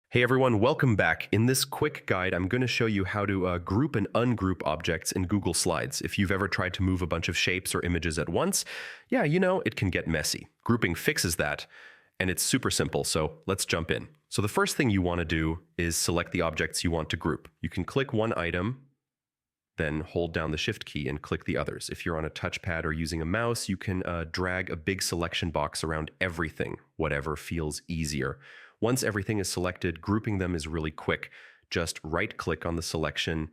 Hey everyone, welcome back. In this quick guide, I'm going to show you how to group and ungroup objects in Google Slides. If you've ever tried to move a bunch of shapes or images at once, yeah, it can get messy. Grouping fixes that, and it's super simple, so let's jump in. So the first thing you want to do is select the objects you want to group. You can click one item, then hold down the Shift key and click the others. If you're on a touchpad or using a mouse, you can drag a big selection box around everything, whatever feels easier. Once everything is selected, grouping them is really quick. Just right-click on the selection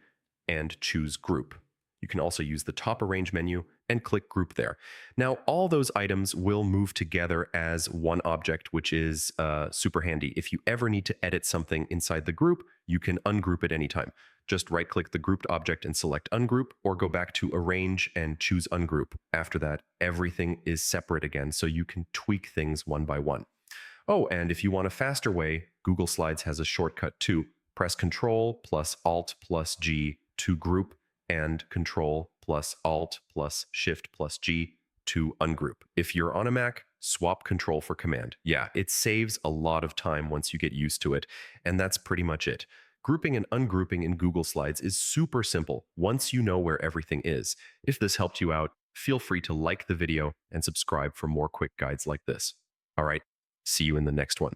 and choose Group. You can also use the top Arrange menu and click Group there. Now, all those items will move together as one object, which is super handy. If you ever need to edit something inside the group, you can ungroup at any time. Just right-click the grouped object and select Ungroup, or go back to Arrange and choose Ungroup. After that, everything is separate again, so you can tweak things one by one. Oh, and if you want a faster way, Google Slides has a shortcut too. Press Ctrl plus Alt plus G to group and Ctrl plus Alt plus Shift plus G to ungroup. If you're on a Mac, swap Control for Command. Yeah, it saves a lot of time once you get used to it, and that's pretty much it. Grouping and ungrouping in Google Slides is super simple once you know where everything is. If this helped you out, feel free to like the video and subscribe for more quick guides like this. All right, see you in the next one.